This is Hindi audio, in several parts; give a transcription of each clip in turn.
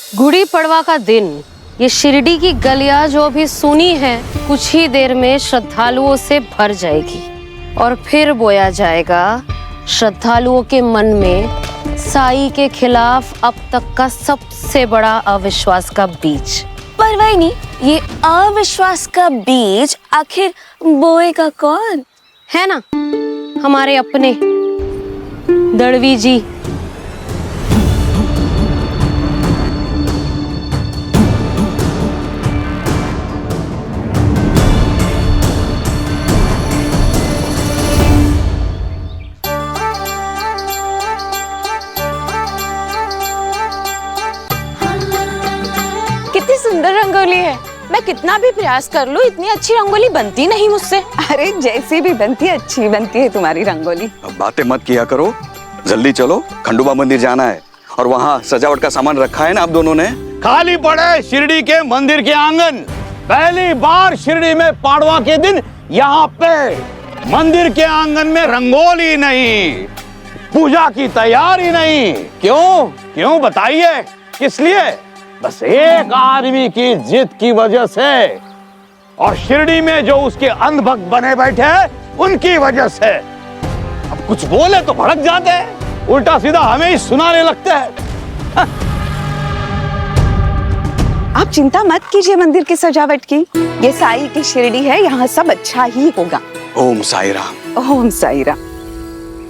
गुड़ी पड़वा का दिन, ये शिरडी की गलियां जो भी सुनी है कुछ ही देर में श्रद्धालुओं से भर जाएगी और फिर बोया जाएगा श्रद्धालुओं के मन में साईं के खिलाफ अब तक का सबसे बड़ा अविश्वास का बीज। पर वही नहीं, ये अविश्वास का बीज आखिर बोएगा कौन? है ना हमारे अपने दड़वी जी। कितनी सुंदर रंगोली है। मैं कितना भी प्रयास कर लूं इतनी अच्छी रंगोली बनती नहीं मुझसे। अरे जैसी भी बनती है अच्छी बनती है तुम्हारी रंगोली। अब बातें मत किया करो, जल्दी चलो, खंडोबा मंदिर जाना है और वहाँ सजावट का सामान रखा है ना आप दोनों ने? खाली पड़े शिरडी के मंदिर के आंगन। पहली बार शिरडी में पाड़वा के दिन यहाँ पे मंदिर के आंगन में रंगोली नहीं, पूजा की तैयारी नहीं। क्यों क्यों बताइए, किस लिए? बस एक आदमी की जिद की वजह से और शिरडी में जो उसके अंधभक्त बने बैठे हैं उनकी वजह से। अब कुछ बोले तो भड़क जाते हैं, उल्टा सीधा हमें ही सुनाने लगते हैं। आप चिंता मत कीजिए मंदिर की सजावट की, ये साईं की शिरडी है, यहाँ सब अच्छा ही होगा। ओम साई राम। ओम साई राम।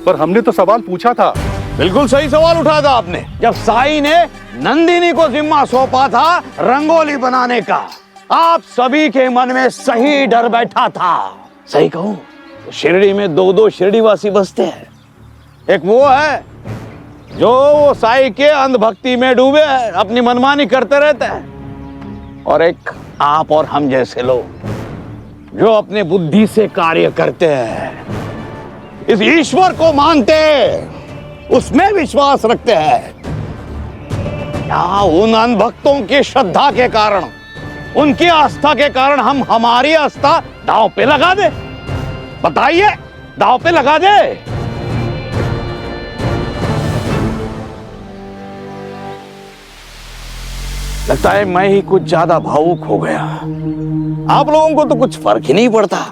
पर हमने तो सवाल पूछा था। बिल्कुल सही सवाल उठाया था आपने। जब साईं ने नंदिनी को जिम्मा सौंपा था रंगोली बनाने का, आप सभी के मन में सही डर बैठा था। सही कहूं तो शिरडी में दो शिरडीवासी बसते हैं। एक वो है जो वो साईं के अंधभक्ति में डूबे हैं, अपनी मनमानी करते रहते हैं, और एक आप और हम जैसे लोग जो अपने बुद्धि से कार्य करते हैं, इस ईश्वर को मानते हैं, उसमें विश्वास रखते हैं। क्या उन अनभक्तों की श्रद्धा के कारण, उनकी आस्था के कारण हम हमारी आस्था दांव पे लगा दे? बताइए, दांव पे लगा दे? लगता है मैं ही कुछ ज्यादा भावुक हो गया। आप लोगों को तो कुछ फर्क ही नहीं पड़ता।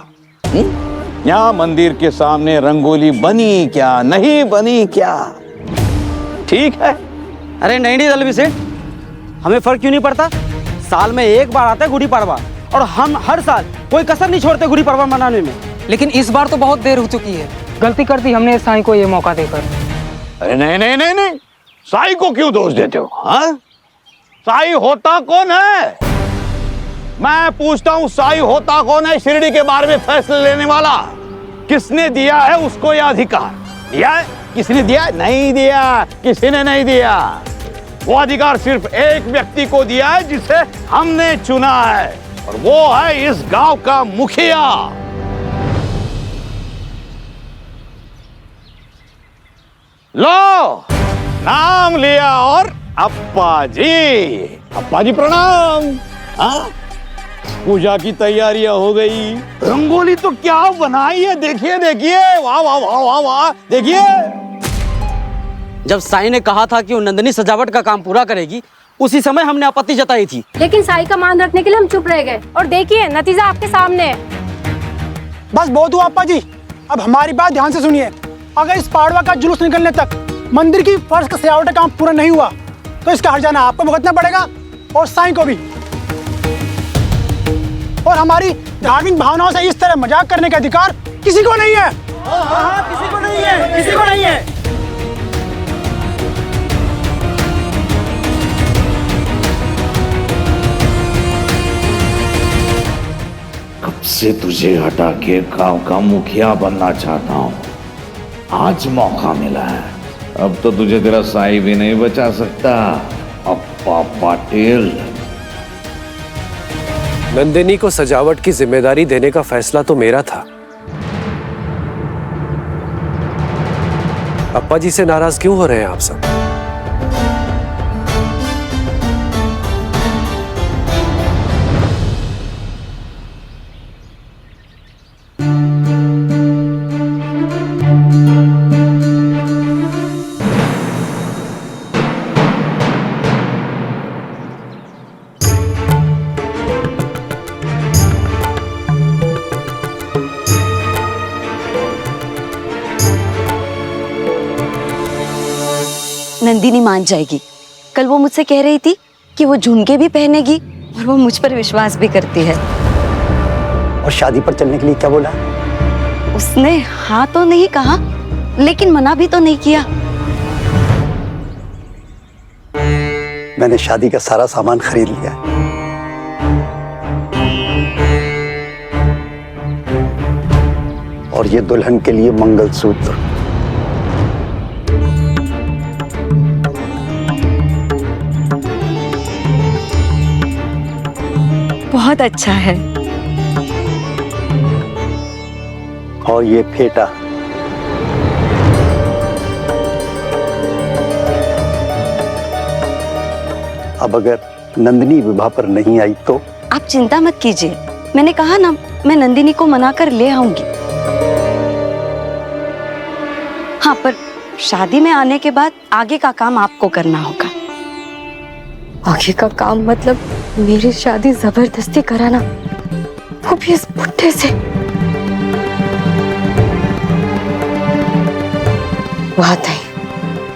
यहाँ मंदिर के सामने रंगोली बनी क्या नहीं बनी क्या, ठीक है। अरे नहीं दलवी सेठ, हमें फर्क क्यों नहीं पड़ता? साल में एक बार आता है गुड़ी पड़वा और हम हर साल कोई कसर नहीं छोड़ते गुड़ी पड़वा मनाने में। लेकिन इस बार तो बहुत देर हो चुकी है, गलती कर दी हमने साईं को ये मौका देकर। अरे नहीं नहीं नहीं नहीं, साईं को क्यों दोष देते हो? हाँ, साईं होता कौन है? मैं पूछता हूँ, साईं होता कौन है शिरडी के बारे में फैसले लेने वाला? किसने दिया है उसको यह अधिकार? दिया है? किसने दिया? नहीं दिया, किसी ने नहीं दिया। वो अधिकार सिर्फ एक व्यक्ति को दिया है जिसे हमने चुना है, और वो है इस गांव का मुखिया। लो, नाम लिया और अप्पा जी प्रणाम। हाँ, पूजा की तैयारियां हो गई। रंगोली तो क्या बनाई है, देखिए देखिए, वाह वाह वाह वाह वाह, देखिए। जब साईं ने कहा था कि वो नंदिनी सजावट का काम पूरा करेगी, उसी समय हमने आपत्ति जताई थी। लेकिन साईं का मान रखने के लिए हम चुप रह गए, और देखिए नतीजा आपके सामने है। बस बहुत हुआ अप्पा जी, अब हमारी बात ध्यान से सुनिए। अगर इस पाड़वा का जुलूस निकलने तक मंदिर की फर्श का सजावट का काम पूरा नहीं हुआ तो इसका हर्जाना आपको भुगतना पड़ेगा और साईं को भी। और हमारी धार्मिक भावनाओं से इस तरह मजाक करने का अधिकार किसी को नहीं है। किसी को नहीं है, किसी को नहीं है। कब से तुझे हटा के गांव का मुखिया बनना चाहता हूं, आज मौका मिला है। अब तो तुझे तेरा साईं भी नहीं बचा सकता, अप्पा पाटिल। नंदिनी को सजावट की जिम्मेदारी देने का फैसला तो मेरा था। अप्पा जी से नाराज क्यों हो रहे हैं आप सब? नंदिनी मान जाएगी। कल वो मुझसे कह रही थी कि वो झुमके भी पहनेगी और वो मुझ पर विश्वास भी करती है। और शादी पर चलने के लिए क्या बोला? उसने हाँ तो नहीं कहा, लेकिन मना भी तो नहीं किया। मैंने शादी का सारा सामान खरीद लिया है। और ये दुल्हन के लिए मंगलसूत्र। बहुत अच्छा है। और ये फेटा। अब अगर नंदिनी विवाह पर नहीं आई तो? आप चिंता मत कीजिए, मैंने कहा ना, मैं नंदिनी को मनाकर ले आऊंगी। हाँ, पर शादी में आने के बाद आगे का काम आपको करना होगा। आगे का काम मतलब मेरी शादी जबरदस्ती कराना, वो भी इस बुढ़े से। बात है,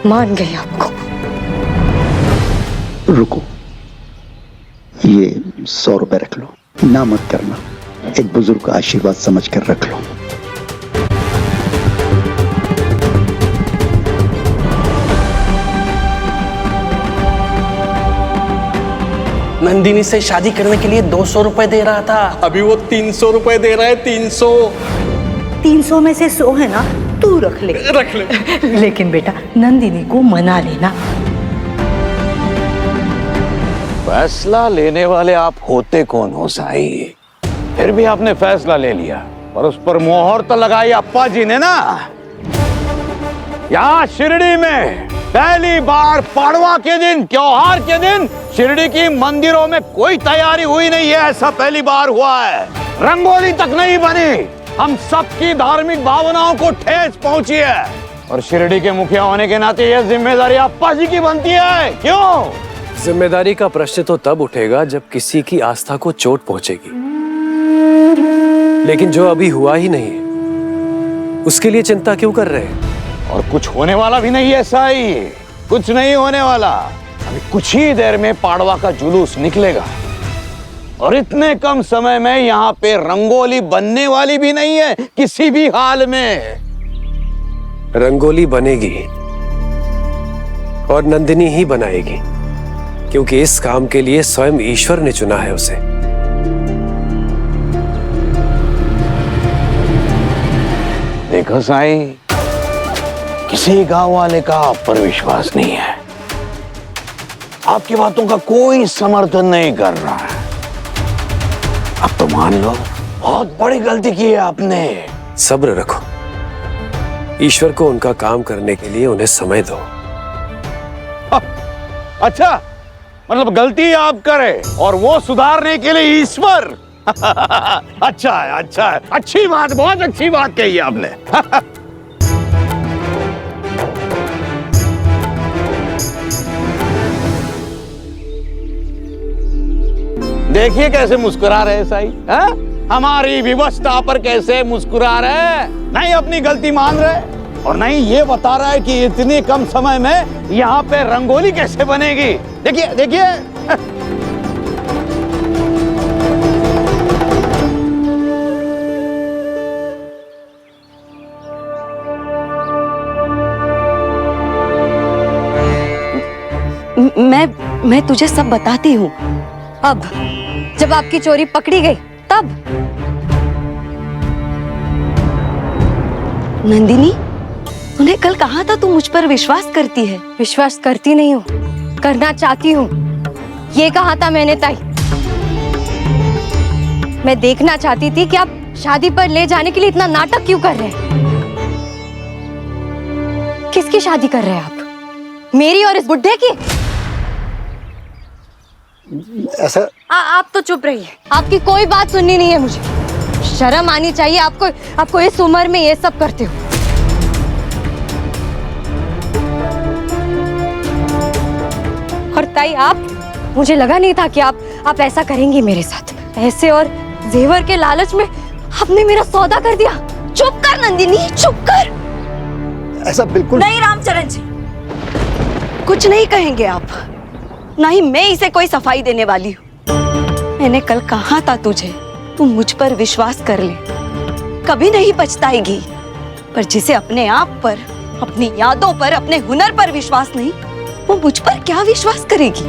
मान गई आपको। रुको, ये 100 रुपए रख लो। ना मत करना, एक बुजुर्ग का आशीर्वाद समझ कर रख लो। नंदिनी से शादी करने के लिए 200 रुपए दे रहा था, अभी वो 300 रुपए दे रहा है। 300 में से 100 है ना, तू रख ले। लेकिन बेटा नंदिनी को मना लेना। फैसला लेने वाले आप होते कौन हो साई? फिर भी आपने फैसला ले लिया, पर उस पर मोहर तो लगाई अप्पा जी ने ना। यहाँ शिरडी में पहली बार पाड़वा के दिन, त्योहार के दिन शिरडी की मंदिरों में कोई तैयारी हुई नहीं है, ऐसा पहली बार हुआ है। रंगोली तक नहीं बनी। हम सबकी धार्मिक भावनाओं को ठेस पहुंची है, और शिरडी के मुखिया होने के नाते यह जिम्मेदारी अप्पा जी की बनती है। क्यों? जिम्मेदारी का प्रश्न तो तब उठेगा जब किसी की आस्था को चोट पहुंचेगी, लेकिन जो अभी हुआ ही नहीं है उसके लिए चिंता क्यों कर रहे हैं? और कुछ होने वाला भी नहीं है साई, कुछ नहीं होने वाला। अभी कुछ ही देर में पाड़वा का जुलूस निकलेगा, और इतने कम समय में यहाँ पे रंगोली बनने वाली भी नहीं है किसी भी हाल में। रंगोली बनेगी और नंदिनी ही बनाएगी, क्योंकि इस काम के लिए स्वयं ईश्वर ने चुना है उसे। देखो साई, किसी गांव वाले का आप पर विश्वास नहीं है, आपकी बातों का कोई समर्थन नहीं कर रहा है। अब तो मान लो बहुत बड़ी गलती की है आपने। सब्र रखो, ईश्वर को उनका काम करने के लिए उन्हें समय दो। अच्छा, मतलब गलती आप करें और वो सुधारने के लिए ईश्वर। अच्छा है, अच्छा है, अच्छी बात, बहुत अच्छी बात कही है आपने। देखिए कैसे मुस्कुरा रहे साई, हमारी व्यवस्था पर कैसे मुस्कुरा रहे। नहीं अपनी गलती मान रहे, और नहीं ये बता रहा है कि इतने कम समय में यहाँ पे रंगोली कैसे बनेगी। देखिए देखिए। मैं तुझे सब बताती हूँ। अब जब आपकी चोरी पकड़ी गई तब? नंदिनी, तूने कल कहा था तू मुझ पर विश्वास करती है। विश्वास करती नहीं हूँ, करना चाहती हूँ, ये कहा था मैंने ताई। मैं देखना चाहती थी कि आप शादी पर ले जाने के लिए इतना नाटक क्यों कर रहे हैं। किसकी शादी कर रहे हैं आप? मेरी और इस बुड्ढे की? ऐसा आप तो चुप रहिए, आपकी कोई बात सुननी नहीं है मुझे। शर्म आनी चाहिए आपको, आपको इस उम्र में ये सब करते हो। और ताई आप, मुझे लगा नहीं था कि आप ऐसा करेंगी मेरे साथ। ऐसे और जेवर के लालच में आपने मेरा सौदा कर दिया। चुप कर नंदिनी, चुप कर। ऐसा बिल्कुल नहीं रामचरण जी, कुछ नहीं कहेंगे आप, ना ही मैं इसे कोई सफाई देने वाली हूँ। मैंने कल कहा था तुझे, तू मुझ पर विश्वास कर ले, कभी नहीं पछताएगी। पर जिसे अपने आप पर, अपनी यादों पर, अपने हुनर पर विश्वास नहीं, वो मुझ पर क्या विश्वास करेगी?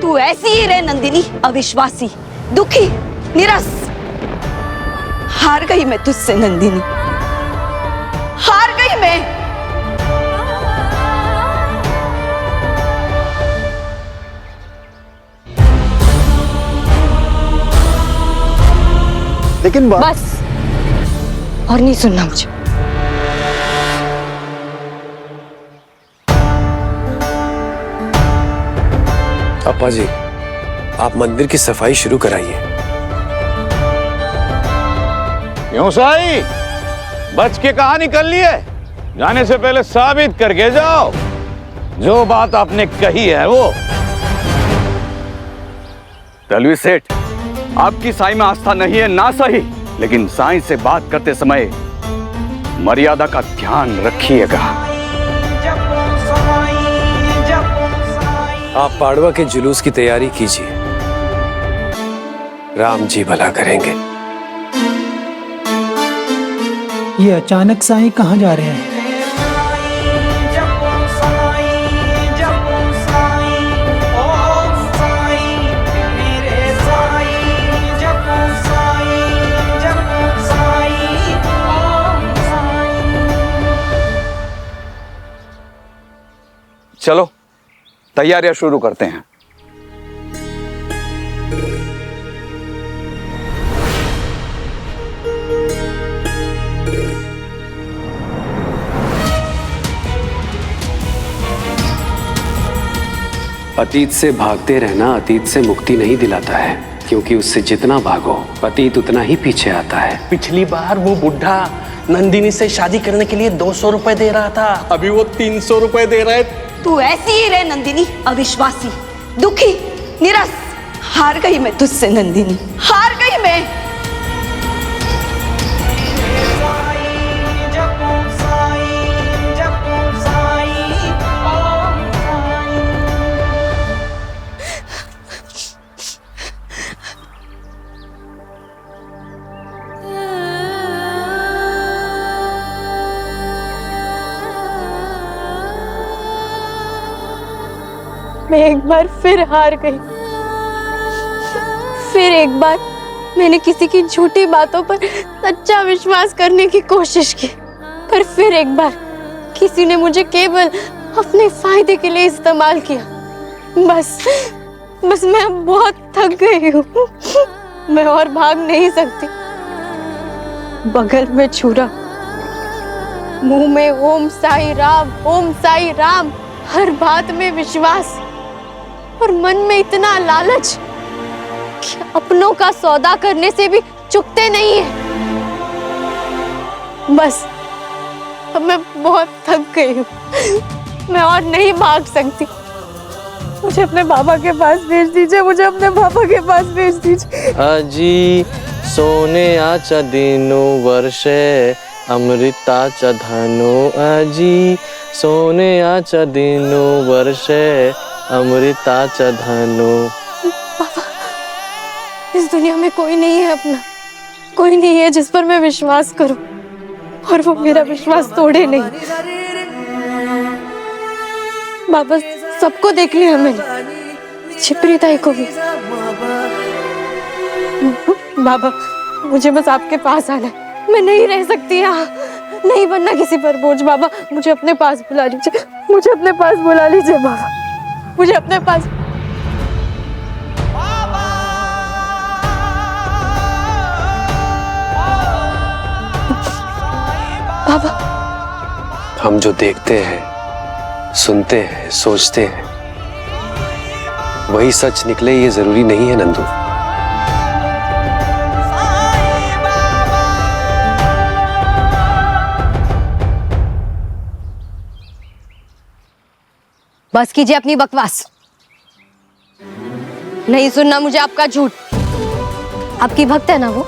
तू ऐसी ही रहे नंदिनी, अविश्वासी, दुखी, निराश। हार गई मैं तुझसे नंदिनी, हार गई मैं। लेकिन बस, और नहीं सुनना मुझे। अप्पा जी, आप मंदिर की सफाई शुरू कराइए। क्यों साई, बच के कहाँ निकल लिए? जाने से पहले साबित करके जाओ जो बात आपने कही है वो। दलवी सेठ, आपकी साईं में आस्था नहीं है ना सही, लेकिन साईं से बात करते समय मर्यादा का ध्यान रखिएगा। आप पाड़वा के जुलूस की तैयारी कीजिए, राम जी भला करेंगे। ये अचानक साईं कहाँ जा रहे हैं? चलो तैयारियां शुरू करते हैं। अतीत से भागते रहना अतीत से मुक्ति नहीं दिलाता है, क्योंकि उससे जितना भागो अतीत उतना ही पीछे आता है। पिछली बार वो बुढ़ा नंदिनी से शादी करने के लिए 200 रुपए दे रहा था, अभी वो 300 रुपए दे रहा है। तू ऐसी ही रहे नंदिनी, अविश्वासी, दुखी, निराश। हार गई मैं तुझसे नंदिनी, हार गई मैं। मैं एक बार फिर हार गई। फिर एक बार मैंने किसी की झूठी बातों पर सच्चा विश्वास करने की कोशिश की, पर फिर एक बार किसी ने मुझे केवल अपने फायदे के लिए इस्तेमाल किया। बस मैं अब बहुत थक गई हूँ। मैं और भाग नहीं सकती। बगल में छुरा, मुंह में ओम साई राम, हर बात में विश्वास, और मन में इतना लालच कि अपनों का सौदा करने से भी चुकते नहीं है। बस अब मैं बहुत थक गई हूँ। मैं और नहीं भाग सकती। मुझे अपने बाबा के पास भेज दीजिए, मुझे अपने बाबा के पास भेज दीजिए। आजी सोने आचा दिनो वर्षे अमृताचा धनो, आजी सोने आचा दिनो वर्षे अमृताचा धनो। बाबा, इस दुनिया में कोई नहीं है अपना, कोई नहीं है जिस पर मैं विश्वास करूं और वो मेरा विश्वास तोड़े नहीं। बाबा, सबको देख लिया मैंने, छिपरी ताई को भी। बाबा, मुझे बस आपके पास आना है। मैं नहीं रह सकती यहाँ, नहीं बनना किसी पर बोझ। बाबा, मुझे अपने पास बुला लीजिए, मुझे अपने पास बुला लीजिए बाबा, मुझे अपने पास। बाबा, हम जो देखते हैं, सुनते हैं, सोचते हैं, वही सच निकले ये जरूरी नहीं है नंदू। बस कीजिए अपनी बकवास। नहीं सुनना मुझे आपका झूठ। आपकी भक्त है ना वो,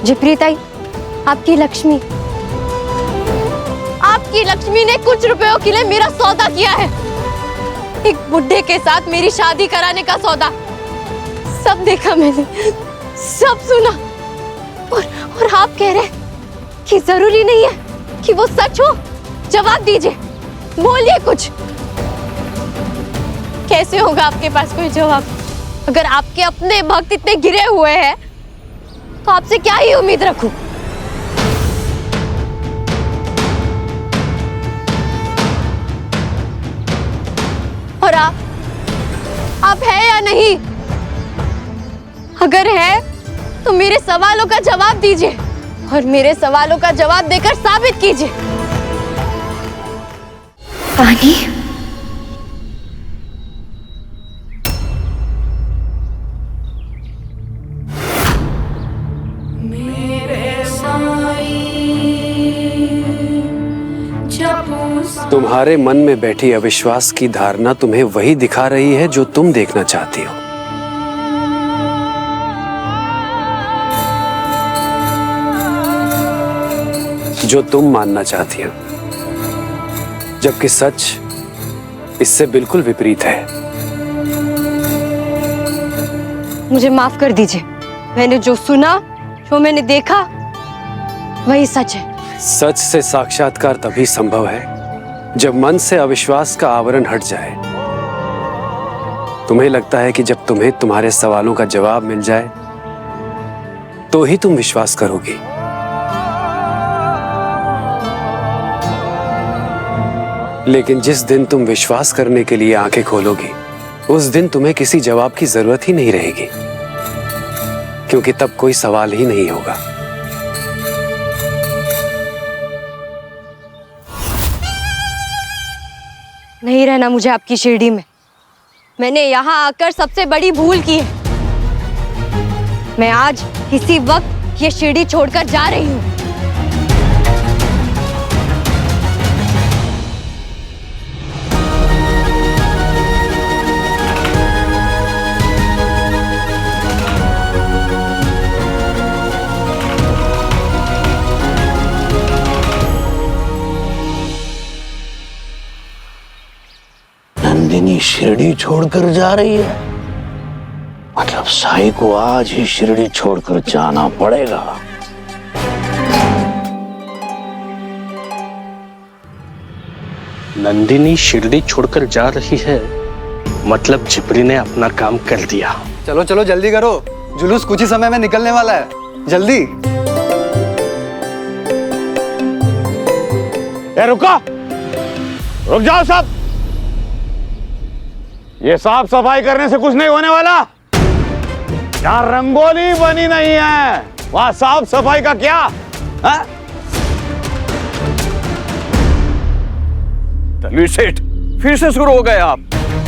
जिप्री ताई, आपकी लक्ष्मी, आपकी आपकी लक्ष्मी ने कुछ रुपयों के लिए मेरा सौदा किया है, एक बुड्ढे के साथ मेरी शादी कराने का सौदा। सब देखा मैंने, सब सुना, और आप कह रहे कि जरूरी नहीं है कि वो सच हो। जवाब दीजिए, बोलिए कुछ। कैसे होगा आपके पास कोई जवाब? अगर आपके अपने भक्त इतने गिरे हुए हैं तो आपसे क्या ही उम्मीद रखूं? और आप है या नहीं? अगर है तो मेरे सवालों का जवाब दीजिए, और मेरे सवालों का जवाब देकर साबित कीजिए। पानी। तुम्हारे मन में बैठी अविश्वास की धारणा तुम्हें वही दिखा रही है जो तुम देखना चाहती हो। जो तुम मानना चाहती हो, जबकि सच इससे बिल्कुल विपरीत है। मुझे माफ कर दीजिए, मैंने जो सुना, जो मैंने देखा, वही सच है। सच से साक्षात्कार तभी संभव है जब मन से अविश्वास का आवरण हट जाए। तुम्हें लगता है कि जब तुम्हें तुम्हारे सवालों का जवाब मिल जाए तो ही तुम विश्वास करोगी। लेकिन जिस दिन तुम विश्वास करने के लिए आंखें खोलोगी, उस दिन तुम्हें किसी जवाब की जरूरत ही नहीं रहेगी, क्योंकि तब कोई सवाल ही नहीं होगा। नहीं रहना मुझे आपकी शिरडी में। मैंने यहाँ आकर सबसे बड़ी भूल की है। मैं आज इसी वक्त ये शिरडी छोड़कर जा रही हूँ। नंदिनी शिरडी छोड़कर जा रही है, मतलब साई को आज ही शिरडी छोड़कर जाना पड़ेगा। नंदिनी शिरडी छोड़कर जा रही है, मतलब झिपरी ने अपना काम कर दिया। चलो चलो जल्दी करो, जुलूस कुछ ही समय में निकलने वाला है। जल्दी। रुक जाओ सब। ये साफ सफाई करने से कुछ नहीं होने वाला। यहाँ रंगोली बनी नहीं है, वहां साफ सफाई का क्या है? तलवीर सेठ, फिर से शुरू हो गए आप।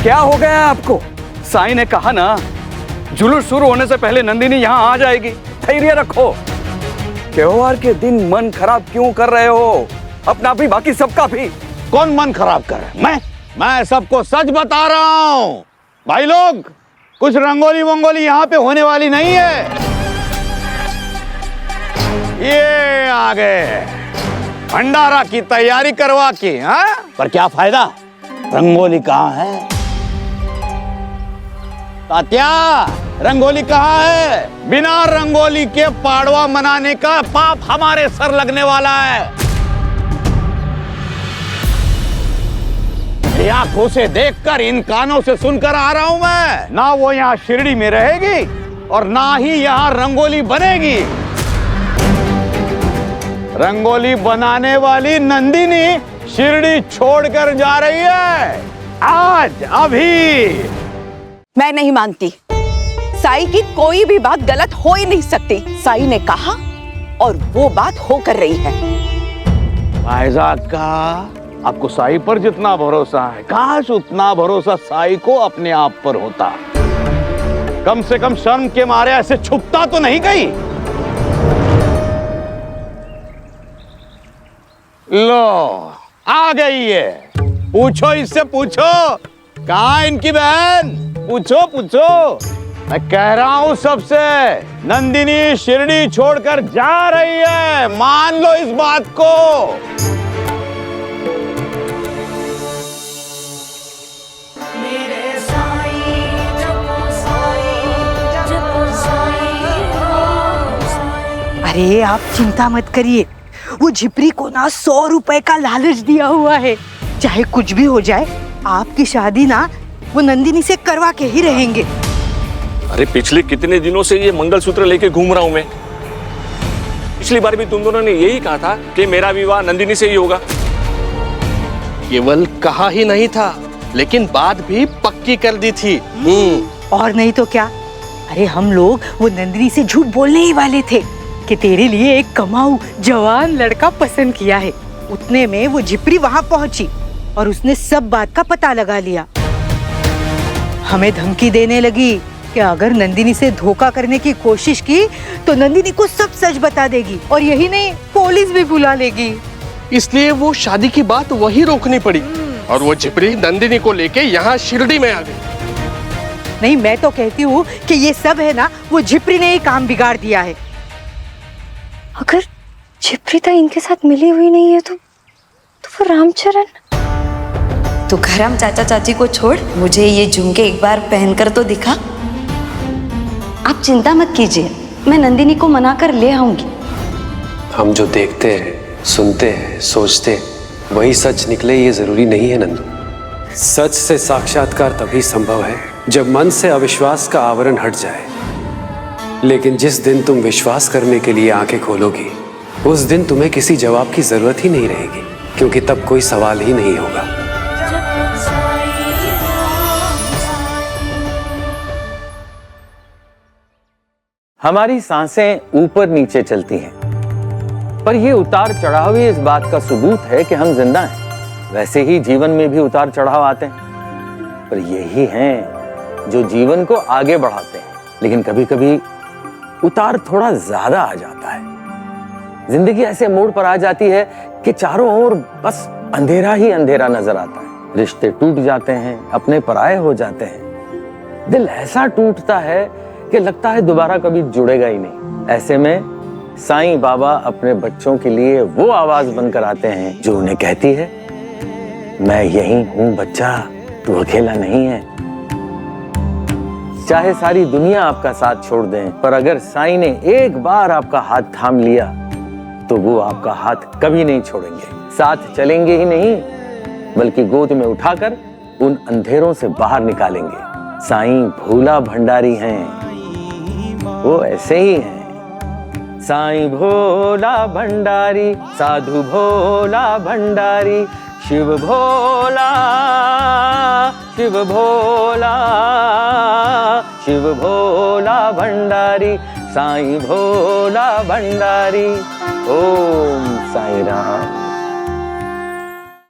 क्या हो गया है आपको? साई ने कहा ना, जुलूस शुरू होने से पहले नंदिनी यहाँ आ जाएगी। धैर्य रखो। त्योहार के दिन मन खराब क्यों कर रहे हो? अपना भी, बाकी सबका भी। कौन मन खराब कर रहा है? मैं सबको सच बता रहा हूं। भाई लोग, कुछ रंगोली वंगोली यहाँ पे होने वाली नहीं है। ये आ गए भंडारा की तैयारी करवा के, हाँ? पर क्या फायदा? रंगोली कहाँ है? तात्या, रंगोली कहाँ है? बिना रंगोली के पाड़वा मनाने का पाप हमारे सर लगने वाला है। आंखों से देखकर, इन कानों से सुनकर आ रहा हूं मैं। ना वो यहाँ शिरडी में रहेगी और ना ही यहाँ रंगोली बनेगी। रंगोली बनाने वाली नंदिनी शिरडी छोड़कर जा रही है आज, अभी। मैं नहीं मानती। साई की कोई भी बात गलत हो ही नहीं सकती। साई ने कहा और वो बात हो कर रही है। भाईजाद का आपको साई पर जितना भरोसा है, काश उतना भरोसा साई को अपने आप पर होता। कम से कम शर्म के मारे ऐसे छुपता तो नहीं गई। लो, आ गई है। पूछो इससे, पूछो कहाँ इनकी बहन? पूछो पूछो। मैं कह रहा हूं सबसे, नंदिनी शिरडी छोड़कर जा रही है। मान लो इस बात को। अरे आप चिंता मत करिए, वो झिपरी को ना 100 रुपए का लालच दिया हुआ है। चाहे कुछ भी हो जाए, आपकी शादी ना वो नंदिनी से करवा के ही रहेंगे। अरे पिछले कितने दिनों से ये मंगलसूत्र लेके घूम रहा हूं मैं। पिछली बार भी तुम दोनों ने यही कहा था कि मेरा विवाह नंदिनी से ही होगा। केवल कहा ही नहीं था, लेकिन बात भी पक्की कर दी थी। और नहीं तो क्या, अरे हम लोग वो नंदिनी से झूठ बोलने ही वाले थे कि तेरे लिए एक कमाऊ जवान लड़का पसंद किया है। उतने में वो झिपरी वहां पहुंची और उसने सब बात का पता लगा लिया। हमें धमकी देने लगी कि अगर नंदिनी से धोखा करने की कोशिश की तो नंदिनी को सब सच बता देगी, और यही नहीं, पुलिस भी बुला लेगी। इसलिए वो शादी की बात वही रोकनी पड़ी और वो झिपरी नंदिनी को लेके यहाँ शिरडी में आ गई। नहीं, मैं तो कहती हूँ कि ये सब है ना, वो झिपरी ने ही काम बिगाड़ दिया है। अगर झिपरीता इनके साथ मिली हुई नहीं है तो वो रामचरण। तू घरम चाचा चाची को छोड़, मुझे ये झुमके एक बार पहनकर तो दिखा। आप चिंता मत कीजिए, मैं नंदिनी को मना कर ले आऊंगी। हम जो देखते हैं, सुनते हैं, सोचते हैं, वही सच निकले, ये जरूरी नहीं है नंदू। सच से साक्षात्कार तभी संभव है जब मन से अविश्वास का आवरण हट जाए। लेकिन जिस दिन तुम विश्वास करने के लिए आंखें खोलोगी, उस दिन तुम्हें किसी जवाब की जरूरत ही नहीं रहेगी, क्योंकि तब कोई सवाल ही नहीं होगा। हमारी सांसें ऊपर नीचे चलती हैं, पर ये उतार चढ़ाव ही इस बात का सबूत है कि हम जिंदा हैं। वैसे ही जीवन में भी उतार चढ़ाव आते हैं, पर यही हैं जो जीवन को आगे बढ़ाते हैं। लेकिन कभी कभी उतार थोड़ा ज्यादा आ जाता है। जिंदगी ऐसे मोड़ पर आ जाती है कि चारों ओर बस अंधेरा ही अंधेरा नजर आता है। रिश्ते टूट जाते हैं, अपने पराये हो जाते हैं। दिल ऐसा टूटता है कि लगता है दोबारा कभी जुड़ेगा ही नहीं। ऐसे में साईं बाबा अपने बच्चों के लिए वो आवाज बनकर आते हैं जो उन्हें कहती है, मैं यही हूं बच्चा, तू अकेला नहीं है। चाहे सारी दुनिया आपका साथ छोड़ दें, पर अगर साईं ने एक बार आपका हाथ थाम लिया तो वो आपका हाथ कभी नहीं छोड़ेंगे। साथ चलेंगे ही नहीं, बल्कि गोद में उठाकर उन अंधेरों से बाहर निकालेंगे। साईं भोला भंडारी हैं, वो ऐसे ही हैं। साईं भोला भंडारी, साधु भोला भंडारी, शिव भोला, शिव भोला, शिव भोला भंडारी, साईं भोला भंडारी। ओम साईं राम।